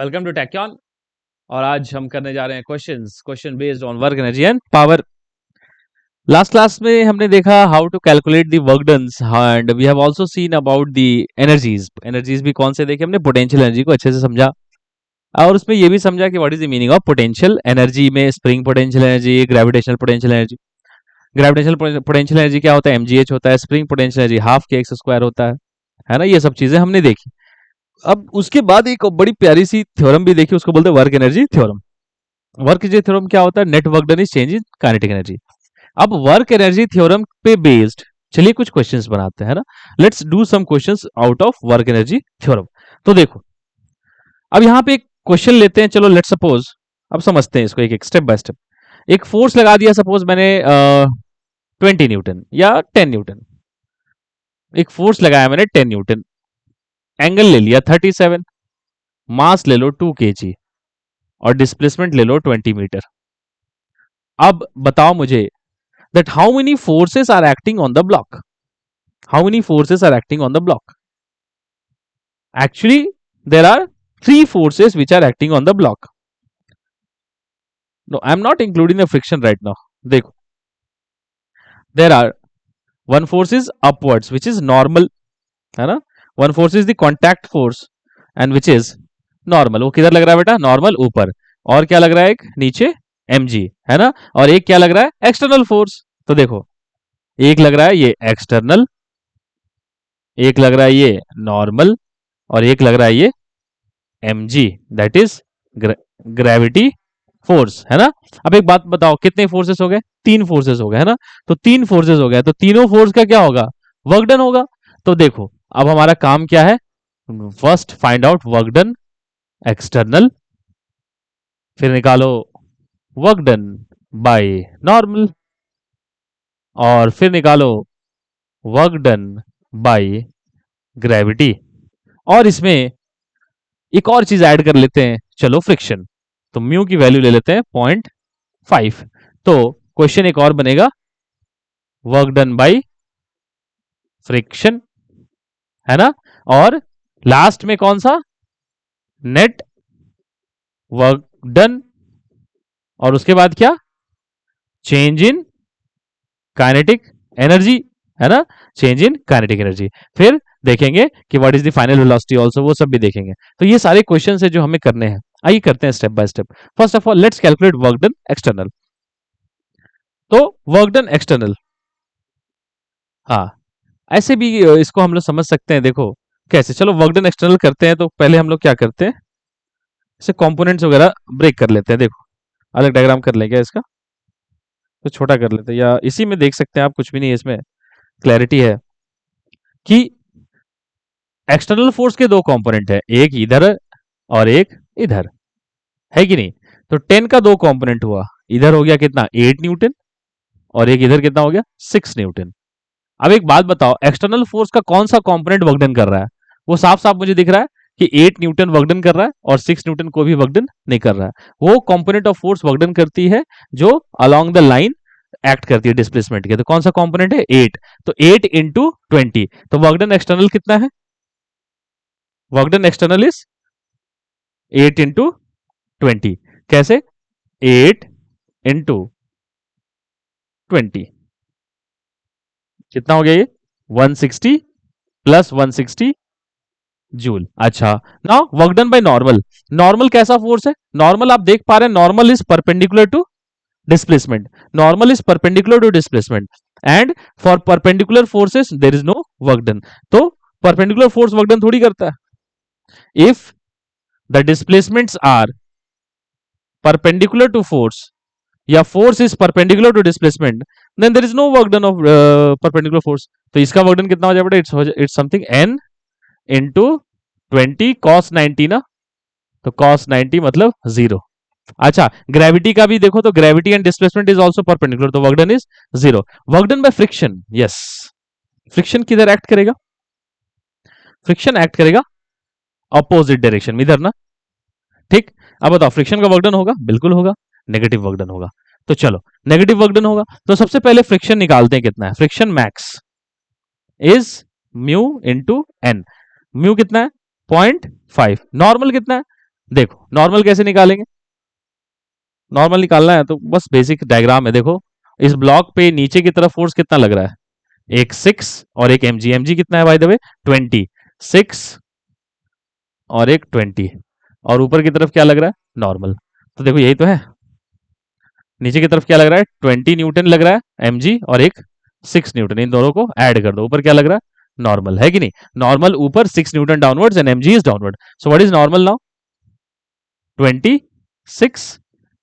Welcome to टेक्यॉन। और आज हम करने जा रहे हैं question based on work energy and power. Last class में हमने देखा how to calculate the work dones and we have also seen about the energies भी कौन से देखे हमने। पोटेंशियल एनर्जी को अच्छे से समझा और उसमें ये भी समझा कि what is the meaning of potential energy में spring potential energy, gravitational potential energy. Gravitational potential energy क्या होता है? mgh होता है। स्प्रिंग पोटेंशियल एनर्जी हाफ के एक्स स्क्वायर होता है ना। ये सब चीजें हमने देखी। अब उसके बाद एक बड़ी प्यारी सी थ्योरम भी देखी, उसको बोलते हैं work energy theorem. Work energy theorem क्या होता है? Net work done is change in kinetic energy. अब वर्क एनर्जी थ्योरम पे बेस्ड चलिए कुछ क्वेश्चंस बनाते हैं ना। Let's do some questions out of work energy theorem. तो देखो अब यहाँ पे एक क्वेश्चन लेते हैं। चलो लेट सपोज, अब समझते हैं इसको एक एक स्टेप बाय स्टेप। एक फोर्स लगा दिया, सपोज मैंने 20 न्यूटन या 10 न्यूटन। एक फोर्स लगाया मैंने 10 न्यूटन, एंगल ले लिया 37, मास ले लो 2 kg और डिस्प्लेसमेंट ले लो 20 मीटर। अब बताओ मुझे that how many forces are acting on the block. How many forces are acting on the block? Actually there are 3 forces which are acting on the block. No, I am not including the friction right now. देखो, there are one force is upwards which is normal, है ना। one force is the contact force and which is normal. वो किधर लग रहा है बेटा? Normal ऊपर। और क्या लग रहा है? एक नीचे mg, है ना। और एक क्या लग रहा है? External force. तो देखो, एक लग रहा है ये एक्सटर्नल, एक लग रहा है ये नॉर्मल, और एक लग रहा है ये mg, that is gravity force, है ना। अब एक बात बताओ, कितने फोर्सेस हो गए? 3 फोर्सेस हो गए, है ना। तो 3 फोर्सेस हो गए, तो तीनों फोर्स का क्या होगा? वर्क डन होगा। तो देखो अब हमारा काम क्या है? First find out work done external, फिर निकालो वर्क डन बाय नॉर्मल, और फिर निकालो वर्क डन बाय ग्रेविटी। और इसमें एक और चीज ऐड कर लेते हैं, चलो फ्रिक्शन। तो म्यू की वैल्यू ले लेते हैं 0.5। तो क्वेश्चन एक और बनेगा, वर्क डन बाय फ्रिक्शन, है ना। और लास्ट में कौन सा? नेट वर्क डन, और उसके बाद क्या? चेंज इन काइनेटिक एनर्जी, है ना। Change in kinetic energy. फिर देखेंगे कि what is the final velocity also, वो सब भी देखेंगे। तो ये सारे क्वेश्चन है जो हमें करने हैं। आइए करते हैं step by step. First of all let's calculate work done external. तो वर्क डन एक्सटर्नल, हाँ ऐसे भी इसको हम लोग समझ सकते हैं। देखो कैसे, चलो वर्क डन एक्सटर्नल करते हैं। तो पहले हम लोग क्या करते हैं, इसे कंपोनेंट्स वगैरह ब्रेक कर लेते हैं। देखो अलग डायग्राम कर लेंगे इसका, तो छोटा कर लेते हैं, या इसी में देख सकते हैं आप, कुछ भी नहीं है इसमें, क्लैरिटी है कि एक्सटर्नल फोर्स के 2 कंपोनेंट है, एक इधर और एक इधर, है कि नहीं। तो 10 का 2 कंपोनेंट हुआ, इधर हो गया कितना? 8 न्यूटन, और एक इधर कितना हो गया? 6 न्यूटन। अब एक बात बताओ, एक्सटर्नल फोर्स का कौन सा कंपोनेंट वर्कडन कर रहा है? वो साफ साफ मुझे दिख रहा है कि 8 न्यूटन वर्कडन कर रहा है और 6 न्यूटन को भी वर्कडन नहीं कर रहा है। वो कंपोनेंट ऑफ फोर्स वर्कडन करती है जो अलोंग द लाइन एक्ट करती है डिस्प्लेसमेंट के। तो कौन सा कंपोनेंट है? 8। तो 8 इंटू 20, तो वर्कडन एक्सटर्नल कितना है? Work done external is 8 into 20। कैसे? 8 इंटू 20 कितना हो गया? ये 160 प्लस 160 जूल। अच्छा, now work done by normal. Normal कैसा फोर्स है? नॉर्मल आप देख पा रहे हैं, normal is perpendicular to displacement. Normal is perpendicular to displacement and for perpendicular forces there is no work done. तो परपेंडिकुलर फोर्स वर्क डन थोड़ी करता है। If the displacements are perpendicular to force या force is perpendicular to displacement, then there is no work done of perpendicular force. तो इसका work done कितना हो जाएगा? It's something n into 20 cos 90 ना। तो cos 90 मतलब 0। अच्छा, ग्रेविटी का भी देखो, तो gravity and displacement is also perpendicular, तो work done is 0। Work done by friction, yes, friction किधर एक्ट करेगा? फ्रिक्शन एक्ट करेगा अपोजिट डायरेक्शन में, इधर ना। ठीक, अब बताओ फ्रिक्शन का वर्क डन होगा? बिल्कुल होगा, नेगेटिव वर्क डन होगा। तो चलो नेगेटिव वर्क डन होगा, तो सबसे पहले फ्रिक्शन निकालते हैं कितना है। Friction max is mu into N. Mu कितना है? 0.5। नॉर्मल कितना है? देखो नॉर्मल कैसे निकालेंगे, नॉर्मल निकालना है तो बस बेसिक डायग्राम है। देखो इस ब्लॉक पे नीचे की तरफ फोर्स कितना लग रहा है, एक 6 और एक mg, mg कितना है बाय द वे 20, 6 और एक 20, और ऊपर की तरफ क्या लग रहा है, नॉर्मल। तो देखो यही तो है, नीचे की तरफ क्या लग रहा है 20 न्यूटन लग रहा है mg, और एक 6 न्यूटन, इन दोनों को ऐड कर दो, ऊपर क्या लग रहा है नॉर्मल, है कि नहीं, नॉर्मल ऊपर 6 newton downwards and mg is downward, so what is normal now 26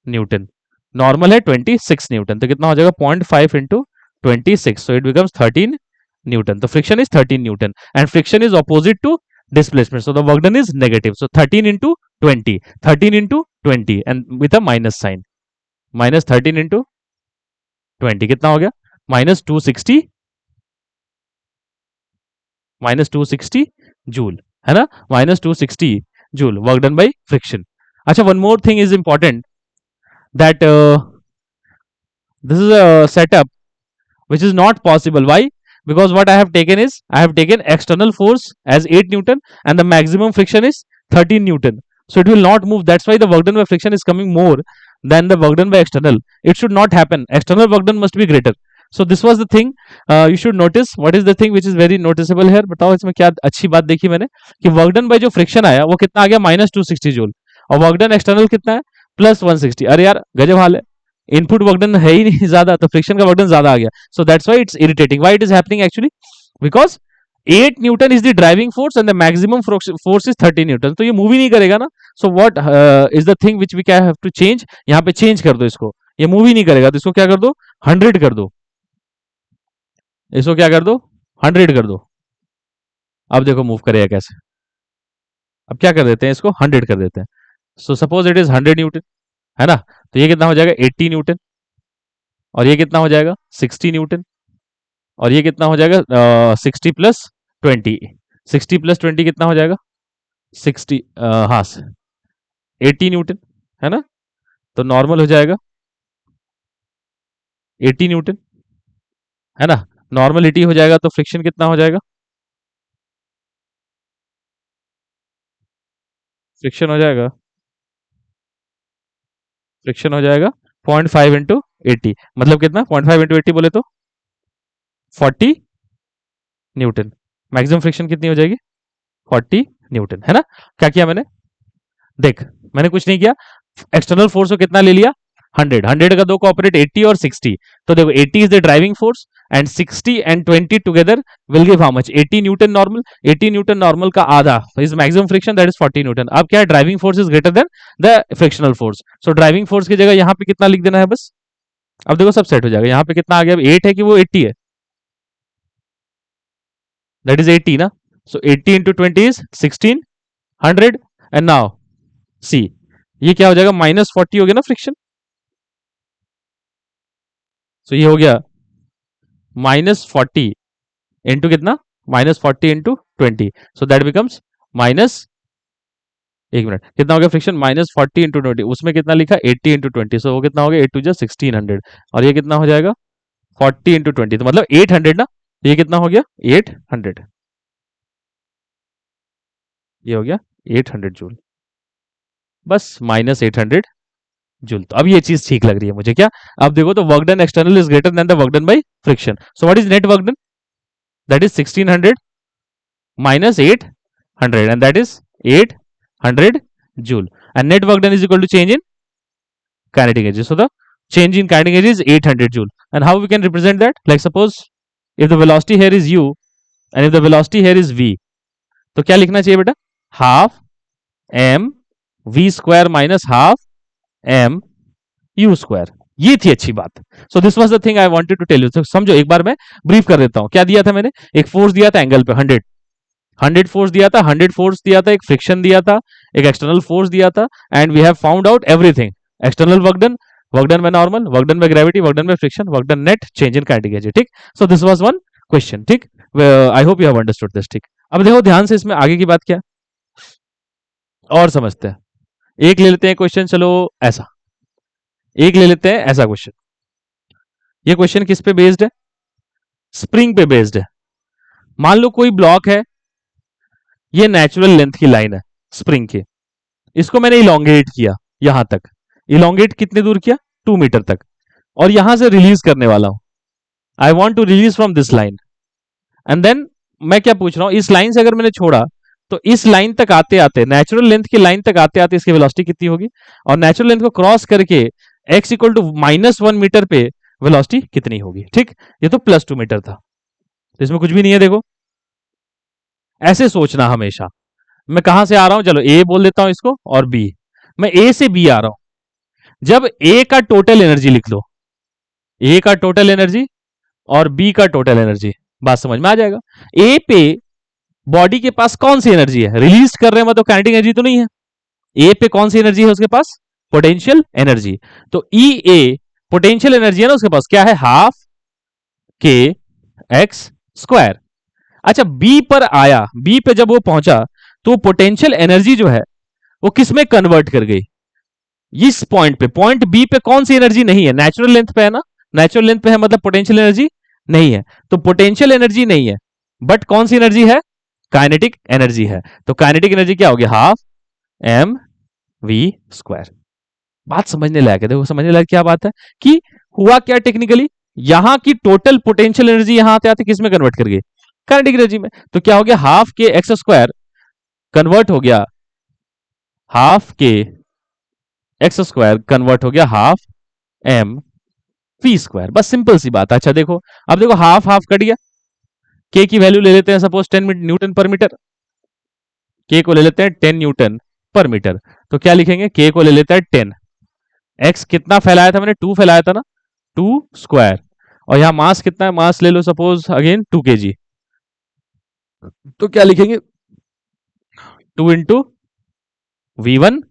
newton, normal है 26 न्यूटन, तो कितना हो जाएगा 0.5 into 26, so it becomes 13 newton, तो friction is 13 newton and friction is opposite to displacement, so the work done is negative, so 13 into 20, 13 into 20 and with a minus sign, minus 13 into 20 कितना हो गया minus 260, minus 260 joule, है ना, minus 260 joule work done by friction. अच्छा one more thing is important that this is a setup which is not possible. Why? Because what I have taken is I have taken external force as 8 Newton and the maximum friction is 13 Newton. So it will not move. That's why the work done by friction is coming more than the work done by external. It should not happen. External work done must be greater. So this was the thing. You should notice what is the thing which is very noticeable here. बताओ इसमें क्या अच्छी बात देखी मैंने कि work done bye जो friction आया वो कितना आ गया -260 जूल, और वर्क डन एक्सटर्नल कितना है +160। अरे यार गजब हाल है, इनपुट वर्क डन है ही नहीं ज्यादा, तो फ्रिक्शन का वर्क डन ज्यादा आ गया, so that's why it's irritating. Why it is happening actually, because 8 newton is the driving force and the maximum force is 30 newton, तो ये मूव ही नहीं करेगा ना। So what is the thing which we can have to change, यहाँ पे change कर दो इसको, ये मूव ही नहीं करेगा, तो इसको क्या कर दो 100 कर दो, इसको क्या कर दो 100 कर दो। अब देखो मूव करेगा कैसे, अब क्या कर देते हैं इसको 100 कर देते हैं। So suppose it is 100 Newton, है ना, तो ये कितना हो जाएगा 80 न्यूटन, और ये कितना हो जाएगा 60 न्यूटन, और ये कितना हो जाएगा 60 + 20, 60 + 20 कितना हो जाएगा 60, हाँ 80 न्यूटन, है ना, तो नॉर्मल हो जाएगा 80 न्यूटन, है ना, नॉर्मल 80 हो जाएगा, तो फ्रिक्शन कितना हो जाएगा, फ्रिक्शन हो जाएगा, फ्रिक्शन हो जाएगा 0.5 इंटू 80, मतलब कितना 0.5 इंटू 80 बोले तो 40 न्यूटन, मैक्सिमम फ्रिक्शन कितनी हो जाएगी 40 न्यूटन, है ना। क्या किया मैंने, देख मैंने कुछ नहीं किया, एक्सटर्नल फोर्स को कितना ले लिया 100, 100 का दो कोऑपरेट 80 और 60, तो देखो 80 is the driving force and 60 and 20 together will give how much 80 Newton normal, 80 Newton normal का आधा is maximum friction that is 40 Newton. अब क्या है, driving force is greater than the frictional force, so driving force की जगह यहाँ पे कितना लिख देना है बस, अब देखो सब सेट हो जाएगा, यहाँ पे कितना आ गया 8 है कि वो 80 है, दैट इज 80 ना, सो 80 into 20 is 1600 and now see ये क्या हो जाएगा -40 हो गया ना फ्रिक्शन, सो ये हो गया -40 इंटू कितना -40 into 20, so that becomes minus, एक मिनट कितना हो गया फ्रिक्शन -40 इंटू 20, उसमें कितना लिखा 80 इंटू 20, सो वो कितना हो गया 8 2 1600, और ये कितना हो जाएगा 40 इंटू 20, तो मतलब 800 ना, ये कितना हो गया 800, ये हो गया 800 जूल, बस -800 जूल। तो अब ये चीज ठीक लग रही है मुझे क्या, अब देखो तो work done external is greater than the work done by friction, so what is net work done, that is 1600 -800 and that is 800 joule, and net work done is equal to change in kinetic energy, so the change in kinetic energy is 800 joule, and how we can represent that, like suppose if the velocity here is u and if the velocity here is v, तो क्या लिखना चाहिए बेटा, half m v square minus half m u square, ये थी अच्छी बात। So this was the thing I wanted to tell you, समझो एक बार मैं ब्रीफ कर देता हूं, क्या दिया था मैंने, एक फोर्स दिया था एंगल पे 100, 100 फोर्स दिया था, 100 फोर्स दिया था, एक फ्रिक्शन दिया था, एक एक्सटर्नल फोर्स दिया था, and we have found out everything, external work done by normal, work done by gravity, work done by friction, work done net, change in kinetic energy, ठीक। So this was one question, ठीक, I hope you have understood this, ठीक। अब देखो ध्यान से इसमें आगे की बात क्या और समझते हैं, एक ले लेते हैं क्वेश्चन, चलो ऐसा एक ले लेते हैं ऐसा क्वेश्चन, ये क्वेश्चन किस पे बेस्ड है, स्प्रिंग पे बेस्ड है। मान लो कोई ब्लॉक है, ये नेचुरल लेंथ की लाइन है स्प्रिंग की, इसको मैंने इलोंगेट किया यहां तक, इलोंगेट कितने दूर किया, 2 मीटर तक, और यहां से रिलीज करने वाला हूं, I want to release from this line, and then मैं क्या पूछ रहा हूं, इस लाइन से अगर मैंने छोड़ा तो इस लाइन तक आते आते, नेचुरल लेंथ की लाइन तक आते आते इसकी वेलोसिटी कितनी होगी, और नेचुरल लेंथ को क्रॉस करके x इक्वल टू -1 मीटर पे वेलोसिटी कितनी होगी। ठीक, ये तो +2 मीटर था, तो इसमें कुछ भी नहीं है। देखो ऐसे सोचना हमेशा। मैं कहां से आ रहा हूं, चलो ए बोल देता हूं इसको, और बी, मैं ए से बी आ रहा हूं। जब ए का टोटल एनर्जी लिख लो, ए का टोटल एनर्जी और बी का टोटल एनर्जी, बात समझ में आ जाएगा। ए पे बॉडी के पास कौन सी एनर्जी है, रिलीज कर रहे हैं मतलब काइनेटिक एनर्जी तो नहीं है। ए पे कौन सी एनर्जी है उसके पास, पोटेंशियल एनर्जी। तो ई ए पोटेंशियल एनर्जी है ना उसके पास, क्या है, हाफ के एक्स स्क्वायर। अच्छा बी पर आया, बी पे जब वो पहुंचा तो पोटेंशियल एनर्जी जो है वो किस में कन्वर्ट कर गई, इस पॉइंट पे, पॉइंट बी पे कौन सी एनर्जी नहीं है, नेचुरल लेंथ पे है ना, नेचुरल लेंथ पे है मतलब पोटेंशियल एनर्जी नहीं है, तो पोटेंशियल एनर्जी नहीं है, बट कौन सी एनर्जी है, काइनेटिक एनर्जी है। तो काइनेटिक एनर्जी क्या होगी, हाफ एम वी स्क्वायर। बात समझने लायक है, देखो समझने लायक क्या बात है कि हुआ क्या टेक्निकली, यहां की टोटल पोटेंशियल एनर्जी यहां आते आते किस में कन्वर्ट कर गई, काइनेटिक एनर्जी में। तो क्या हो गया, हाफ के एक्स स्क्वायर कन्वर्ट हो गया, हाफ के एक्स स्क्वायर कन्वर्ट हो गया हाफ एम वी स्क्वायर, बस सिंपल सी बात। अच्छा देखो, अब देखो हाफ हाफ कट गया, के की वैल्यू ले लेते हैं सपोज 10 न्यूटन पर मीटर, के को ले लेते हैं 10 न्यूटन पर मीटर, तो क्या लिखेंगे, के को ले लेते हैं 10, एक्स कितना फैलाया था मैंने, 2 फैलाया था ना, 2 स्क्वायर, और यहां मास कितना है, मास ले लो सपोज अगेन 2 kg, तो क्या लिखेंगे, 2 × V1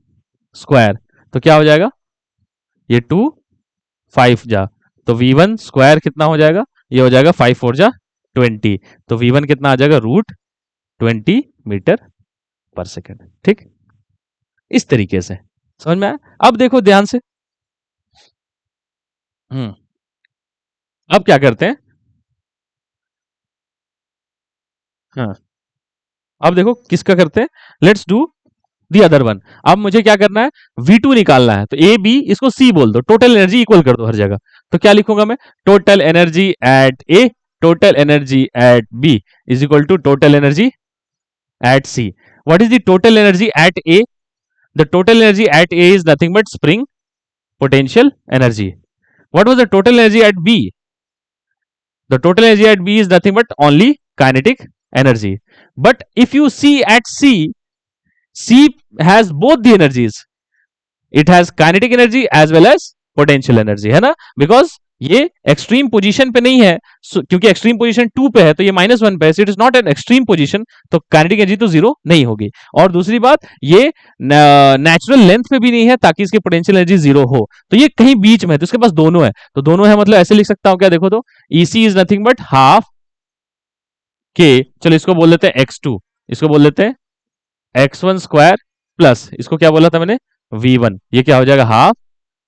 स्क्वायर, तो क्या हो जाएगा, ये 2 5 जा, तो V1 स्क्वायर कितना हो जाएगा, ये हो जाएगा 5 4 जा 20, तो V1 कितना आ जाएगा, √20 मीटर पर सेकेंड। ठीक, इस तरीके से समझ में आया। अब देखो ध्यान से, अब क्या करते हैं, हाँ अब देखो किसका करते हैं, let's do the other one. अब मुझे क्या करना है, V2 निकालना है, तो ए बी इसको सी बोल दो, टोटल एनर्जी इक्वल कर दो हर जगह। तो क्या लिखूंगा मैं, total energy at A, total energy at B is equal to total energy at C. What is the total energy at A, the total energy at A is nothing but spring potential energy. What was the total energy at B? The total energy at B is nothing but only kinetic energy. But if you see at C, C has both the energies. It has kinetic energy as well as potential energy, है ना, because ये extreme position पे नहीं है, क्योंकि extreme position 2 पे है तो ये -1 पे है, it is not an extreme position, तो काइनेटिक एनर्जी तो जीरो नहीं होगी। और दूसरी बात, ये नेचुरल लेंथ पे भी नहीं है ताकि इसकी पोटेंशियल एनर्जी जीरो हो, तो ये कहीं बीच में है, तो इसके पास दोनों है, तो दोनों है मतलब ऐसे लिख सकता हूं क्या, देखो तो EC is nothing but half के, चलो इसको बोल देते हैं x2, इसको बोल देते हैं x1 स्क्वायर प्लस इसको क्या बोला था मैंने, v1, ये क्या हो जाएगा, हाफ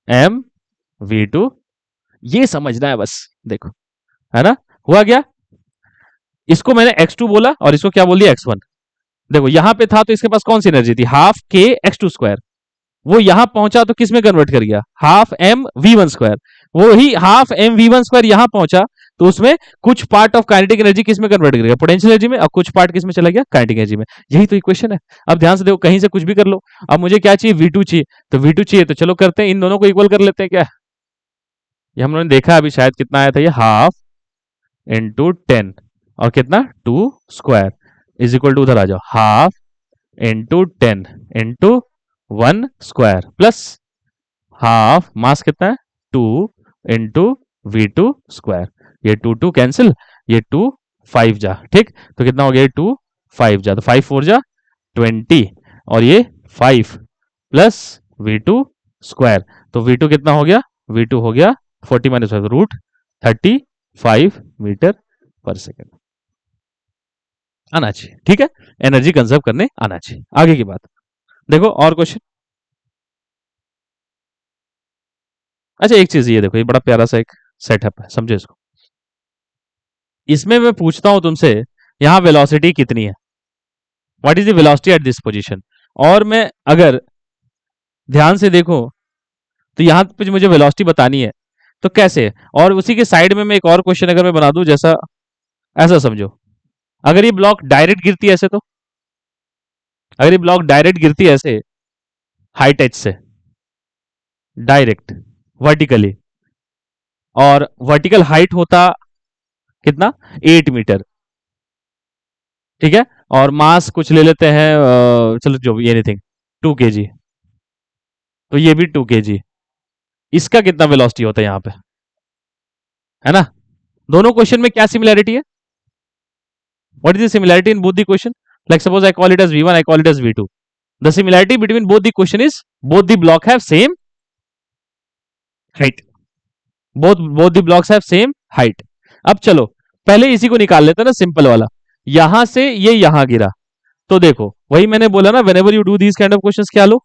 एम v2। ये समझना है बस, देखो है ना, हुआ क्या, इसको मैंने x2 बोला और इसको क्या बोल दिया, x1। देखो यहां पे था तो इसके पास कौन सी एनर्जी थी, हाफ के x2 स्क्वायर, वो यहां पहुंचा तो किस में कन्वर्ट कर गया, हाफ एम v1 स्क्वायर, वो ही हाफ एम v1 स्क्वायर यहां पहुंचा तो उसमें कुछ पार्ट ऑफ काइनेटिक एनर्जी किस में कन्वर्ट कर गया, पोटेंशियल एनर्जी में, और कुछ पार्ट किस में चला गया, काइनेटिक एनर्जी में। यही तो इक्वेशन है। अब ध्यान से देखो, कहीं से कुछ भी कर लो। अब मुझे क्या चाहिए, V2 चाहिए, तो V2 चाहिए तो चलो करते हैं, इन दोनों को इक्वल कर लेते हैं क्या, ये हम लोगों ने देखा अभी शायद कितना आया था, ये हाफ इंटू 10 और कितना 2 स्क्वायर इज इक्वल टू, उधर आ जाओ, half into 10 into 1 square plus half, mass कितना है 2 इंटू V2 स्क्वायर, ये 2 2 कैंसिल, ये 2 5 जा, ठीक, तो कितना हो गया, 2 5 जा, तो 5 4 जा 20, और ये 5 प्लस V2 स्क्वायर, तो V2 कितना हो गया, V2 हो गया 40 माइनस √35 मीटर पर सेकेंड आना चाहिए। ठीक है, एनर्जी कंजर्व करने आना चाहिए। आगे की बात देखो, और क्वेश्चन। अच्छा एक चीज ये देखो, ये बड़ा प्यारा सा एक सेटअप है, समझो इसको। इसमें मैं पूछता हूं तुमसे, यहां वेलोसिटी कितनी है, what is the velocity at this position, और मैं अगर ध्यान से देखो, तो यहाँ पे मुझे वेलोसिटी बतानी है, तो कैसे? और उसी के साइड में मैं एक और क्वेश्चन अगर मैं बना दूं, जैसा ऐसा समझो, अगर ये ब्लॉक डायरेक्ट गिरती है ऐसे, तो अगर ये ब्लॉक डायरेक्ट गिरती है ऐसे हाइट एच से, डायरेक्ट वर्टिकली, और वर्टिकल हाइट होता कितना, 8 मीटर, ठीक है, और मास कुछ ले लेते हैं, चलो जो भी एनीथिंग, 2 kg, तो ये भी 2 kg, इसका कितना वेलोसिटी होता है यहाँ पे, है ना? दोनों क्वेश्चन में क्या सिमिलैरिटी है? What is the similarity in both the question? Like suppose I call it as V1, I call it as V2. The similarity between both the question is both the block have same height. Both the blocks have same height. अब चलो पहले इसी को निकाल लेते हैं ना, simple वाला, यहां से ये यहां गिरा, तो देखो वही मैंने बोला ना, whenever you do these kind of questions, क्या लो,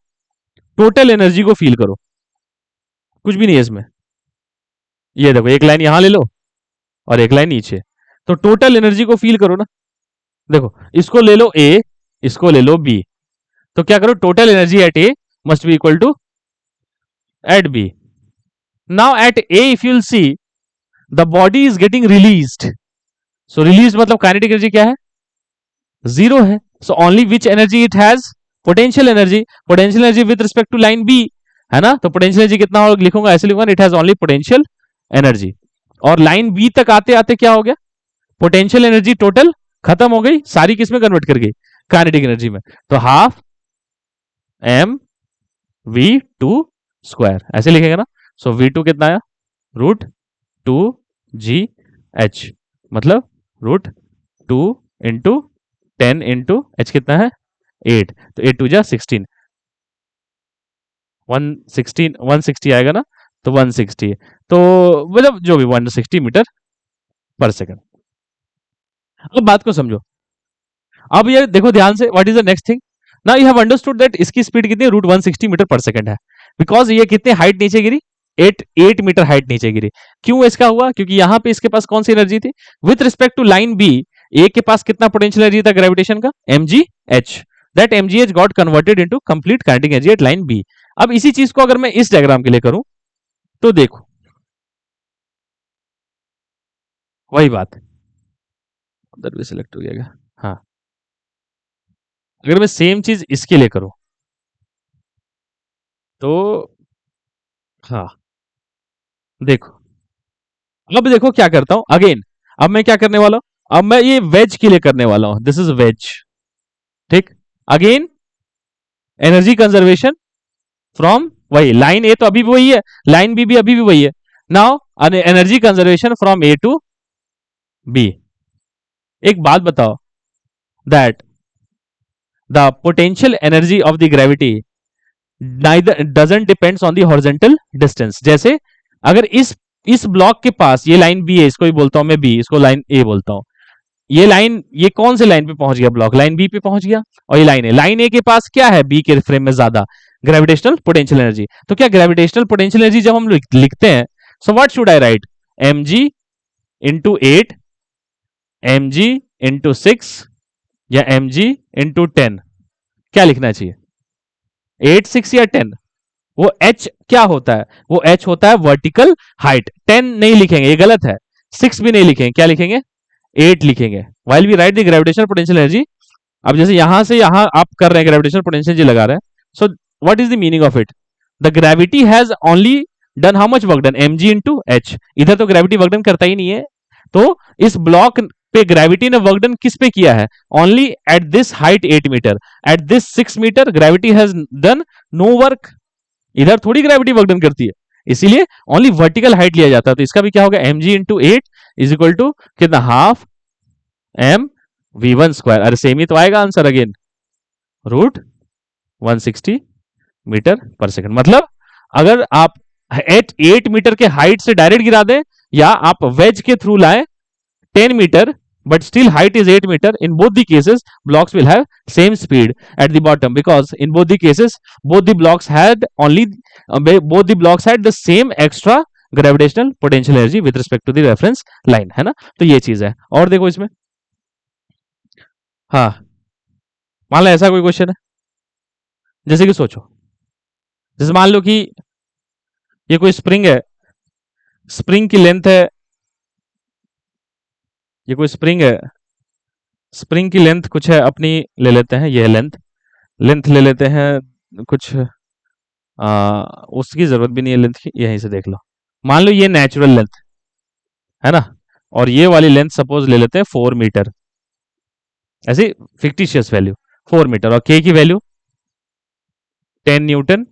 टोटल एनर्जी को फील करो, कुछ भी नहीं है इसमें। ये देखो एक लाइन यहां ले लो और एक लाइन नीचे, तो टोटल एनर्जी को फील करो ना। देखो इसको ले लो ए, इसको ले लो बी, तो क्या करो, total energy at A must be equal to at B. Now at A, if you'll see, the body is getting released. So released मतलब kinetic energy क्या है, जीरो है. So only which energy it has, potential energy. Potential energy with respect to line B, है ना? तो potential energy कितना होगा, लिखूंगा ऐसे, लिखूंगा it has only potential energy. और लाइन B तक आते आते क्या हो गया, पोटेंशियल एनर्जी टोटल खत्म हो गई, सारी किस में कन्वर्ट कर गई, काइनेटिक एनर्जी में. तो half m v two square ऐसे लिखेंगे ना. सो V2 कितना आया, √2GH, मतलब √2 × 10 × H कितना है, 8, तो 8 2 16, 160 आएगा ना, तो 160, तो मतलब जो भी 160 मीटर पर सेकंड. अब बात को समझो, अब ये देखो ध्यान से, what is the next thing, now you have understood that इसकी स्पीड कितनी, √160 मीटर पर सेकंड है, बिकॉज ये कितने हाइट नीचे गिरी, 8 मीटर हाइट नीचे गिरी. क्यों इसका हुआ, क्योंकि यहां पे इसके पास कौन सी एनर्जी थी, with respect to line B, A के पास कितना पोटेंशियल एनर्जी था ग्रेविटेशन का, mgh. That mgh got converted into complete kinetic energy at line B. अब इसी चीज को अगर मैं इस डायग्राम के लिए करूं, तो देखो वही बात, उधर भी सिलेक्ट हो गया, हाँ, अगर मैं सेम चीज इसके लिए करूं, तो हाँ देखो, अब देखो क्या करता हूं अगेन, अब मैं क्या करने वाला हूं, अब मैं ये वेज के लिए करने वाला हूं, दिस इज वेज, ठीक, अगेन एनर्जी कंजर्वेशन फ्रॉम, वही लाइन ए तो अभी भी वही है, लाइन बी भी अभी भी वही है. Now energy conservation from A to B. एक बात बताओ, that the potential energy of the gravity neither doesn't depends on the horizontal distance. जैसे अगर इस ब्लॉक के पास ये लाइन बी है, इसको ही बोलता हूं मैं बी, इसको लाइन ए बोलता हूं, ये लाइन, ये कौन से लाइन पे पहुंच गया, ब्लॉक लाइन बी पे पहुंच गया, और ये लाइन है, लाइन ए के पास क्या है, बी के फ्रेम में ज्यादा ग्रेविटेशनल पोटेंशियल एनर्जी. तो क्या ग्रेविटेशनल पोटेंशियल एनर्जी जब हम लिखते हैं, so what should I right, mg × 8, mg × 6, या mg × 10, क्या लिखना चाहिए, 8, 6 या 10? वो h क्या होता है, वो h होता है वर्टिकल हाइट. 10 नहीं लिखेंगे, ये गलत है, 6 भी नहीं लिखेंगे, क्या लिखेंगे, 8 लिखेंगे. While we write the gravitational potential energy, अब जैसे यहां से यहां आप कर रहे हैं ग्रेविटेशनल पोटेंशियल एनर्जी लगा रहे हैं, सो what is the meaning of it, the gravity has only done how much work done, mg × h. इधर तो ग्रेविटी वर्क डन करता ही नहीं है, तो इस ब्लॉक पे ग्रेविटी ने वर्क डन किस पे किया है, only at this height 8 metre, at this 6 metre gravity has done no work. इधर थोड़ी ग्रेविटी वर्क डन करती है, इसीलिए ओनली वर्टिकल हाइट लिया जाता है. तो इसका भी क्या होगा, mg × 8 इज इक्वल टू कितना, हाफ एम V1 स्क्वायर. अरे सेम ही तो आएगा answer again, √160 metre per second. मतलब अगर आप 8 मीटर के हाइट से डायरेक्ट गिरा दें, या आप वेज के थ्रू लाए 10 metre, but still height is 8 meter, in both the cases blocks will have same speed at the bottom, because in both the cases both the blocks had only both the blocks had the same extra gravitational potential energy with respect to the reference line, है ना. तो ये चीज है. और देखो इसमें, हाँ मान लो ऐसा कोई क्वेश्चन है, जैसे कि सोचो जैसे मान लो कि ये कोई स्प्रिंग है, स्प्रिंग की लेंथ है, ये कोई स्प्रिंग है, स्प्रिंग की लेंथ कुछ है अपनी, ले लेते हैं ये लेंथ, लेंथ ले लेते हैं कुछ, उसकी जरूरत भी नहीं है लेंथ की, यहीं से देख लो। मान लो ये नेचुरल लेंथ है ना, और ये वाली लेंथ सपोज ले लेते हैं 4 मीटर, ऐसी फिक्टिशियस वैल्यू 4 मीटर, और के की वैल्यू 10 न्यूटन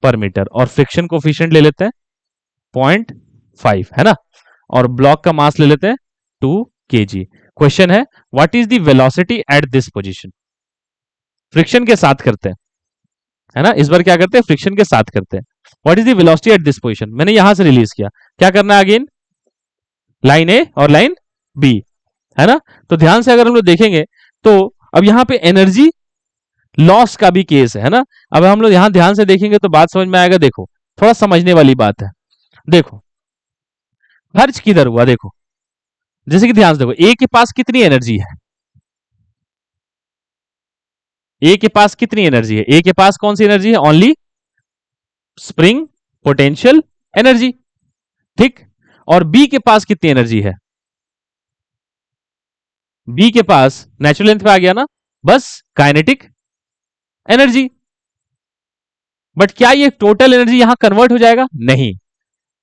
पर मीटर, और फ्रिक्शन कोफिशिएंट ले लेते हैं 0.5 है ना, और ब्लॉक का मास ले लेते हैं 2 kg। क्वेश्चन है what is the velocity at this position. Friction के साथ करते हैं, है ना, इस बार क्या करते हैं, फ्रिक्शन के साथ करते हैं। What is the velocity at this position, मैंने यहां से रिलीज किया, क्या करना है अगेन, लाइन ए और लाइन बी, है ना। तो ध्यान से अगर हम लोग देखेंगे तो अब यहां पे एनर्जी लॉस का भी केस है ना। अब हम लोग यहां ध्यान से देखेंगे तो बात समझ में आएगा, देखो थोड़ा समझने वाली बात है। देखो खर्च किधर हुआ, देखो जैसे कि ध्यान से देखो, ए के पास कितनी एनर्जी है, ए के पास कितनी एनर्जी है, ए के पास कौन सी एनर्जी है, ओनली स्प्रिंग पोटेंशियल एनर्जी, ठीक। और बी के पास कितनी एनर्जी है, बी के पास नेचुरल लेंथ पे आ गया ना, बस काइनेटिक एनर्जी। बट क्या ये टोटल एनर्जी यहां कन्वर्ट हो जाएगा, नहीं,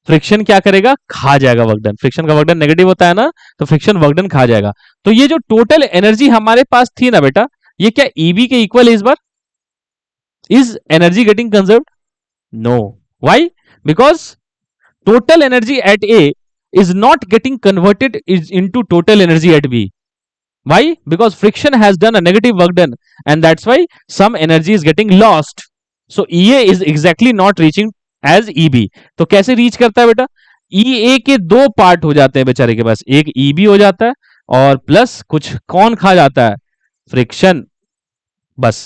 फ्रिक्शन क्या करेगा, खा जाएगा वर्क डन, फ्रिक्शन का वर्क डन नेगेटिव होता है ना, तो फ्रिक्शन वर्क डन खा जाएगा। तो ये जो टोटल एनर्जी हमारे पास थी ना बेटा, ये क्या ईबी के इक्वल है इस बार, is energy getting conserved, no, why, because total energy at A is not getting converted into total energy at B. Why? Because friction has done a negative work done, and that's why some energy is getting lost. So EA is exactly not reaching as EB. तो कैसे reach करता है बेटा, EA के दो part हो जाते हैं बेचारे के पास, एक EB हो जाता है और प्लस कुछ कौन खा जाता है, फ्रिक्शन। बस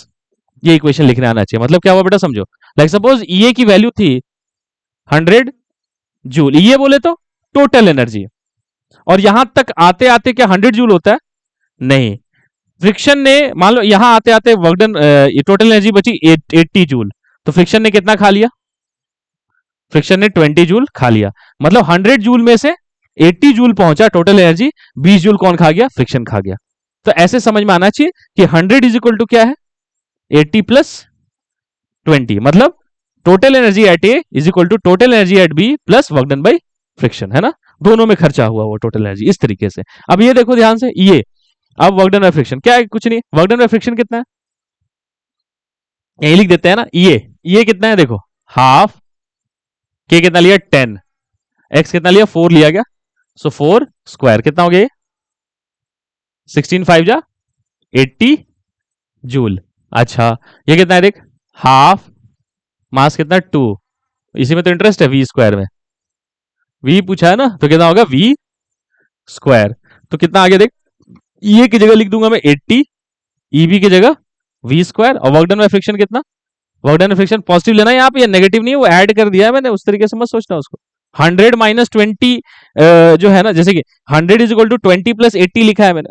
ये इक्वेशन लिखने आना चाहिए। मतलब क्या हुआ बेटा, समझो, लाइक सपोज EA की वैल्यू थी 100 जूल, ये बोले तो टोटल एनर्जी, और यहां तक आते आते क्या 100 जूल होता है, नहीं, फ्रिक्शन ने मान लो यहां आते आते वर्क डन, टोटल एनर्जी बची 80 जूल, तो फ्रिक्शन ने कितना खा लिया, फ्रिक्शन ने 20 जूल खा लिया, मतलब 100 जूल में से 80 जूल पहुंचा टोटल एनर्जी, 20 जूल कौन खा गया, फ्रिक्शन खा गया। तो ऐसे समझ में आना चाहिए कि 100 इज इक्वल टू क्या है, 80 प्लस 20, मतलब total energy at A is equal to total energy at B plus work done by friction, है ना, दोनों में खर्चा हुआ वो टोटल एनर्जी, इस तरीके से। अब ये देखो ध्यान से, ये अब वर्क डन बाई फ्रिक्शन क्या है, कुछ नहीं, वर्क डन बाई फ्रिक्शन कितना है, यही लिख देते हैं ना, ये कितना है, देखो हाफ, के कितना लिया 10, एक्स कितना लिया 4 लिया गया, सो 4 स्क्वायर कितना हो गया, 16 5 जा 80 जूल। अच्छा ये कितना है, देख हाफ, मास कितना 2, इसी में तो इंटरेस्ट है वी स्क्वायर में, वी पूछा है ना, तो कितना होगा वी स्क्वायर, तो कितना आ गया देख, ये की जगह लिख दूंगा मैं 80, ईबी की जगह वी स्क्वायर, और वर्क डन बाय फ्रिक्शन कितना, work done by friction positive लेना है यहाँ पे, या नेगेटिव नहीं है, वो ऐड कर दिया है मैंने, उस तरीके से मत सोचना उसको। 100 माइनस 20 जो है ना, जैसे कि 100 इज इक्वल टू 20 प्लस 80 लिखा है मैंने,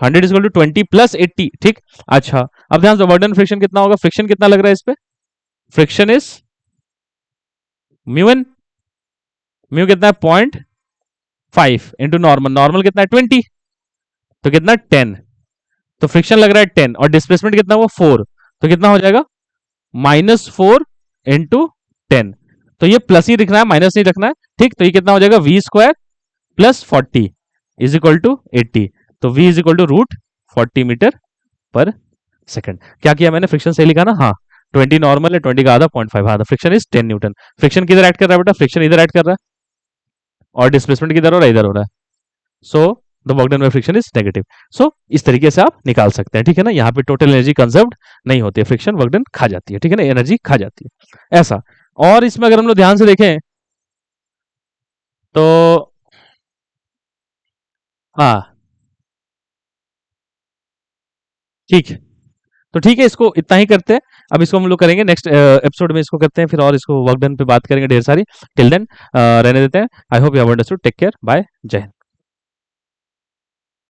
100 इज इक्वल टू 20 प्लस 80, ठीक। अच्छा अब ध्यान से, वर्क डन फ्रिक्शन कितना होगा, फ्रिक्शन कितना लग रहा है इस पे, friction is mu N, mu कितना है 0.5 इंटू नॉर्मल, नॉर्मल कितना है 20, तो कितना 10, तो फ्रिक्शन लग रहा है 10, और डिस्प्लेसमेंट कितना हुआ 4, तो कितना हो जाएगा -4 इंटू 10, तो ये प्लस ही रखना है, माइनस नहीं रखना है, ठीक। तो ये कितना हो जाएगा v square plus 40 is equal to 80, तो v is equal to root 40 metre per second. क्या किया मैंने, फ्रिक्शन सही लिखा ना, हाँ 20 नॉर्मल है, 20 का आधा 0.5 आधा, फ्रिक्शन इज 10 न्यूटन। फ्रिक्शन किधर ऐड कर रहा है बेटा, फ्रिक्शन इधर ऐड कर रहा है, और डिस्प्लेसमेंट किधर हो रहा है, इधर हो रहा है, so the work done by friction is negative. सो इस तरीके से आप निकाल सकते हैं, ठीक है ना, यहाँ पे टोटल एनर्जी कंजर्व्ड नहीं होती है, फ्रिक्शन वर्क डन खा जाती है, ठीक है ना, एनर्जी खा जाती है ऐसा। और इसमें अगर हम लोग ध्यान से देखें तो हाँ ठीक है, तो ठीक है, इसको इतना ही करते हैं। अब इसको हम लोग करेंगे नेक्स्ट एपिसोड में, इसको करते हैं फिर, और इसको वर्क डन पे बात करेंगे ढेर सारी। टिल देन रहने देते हैं। I hope you have understood, take care, bye, जय हिंद।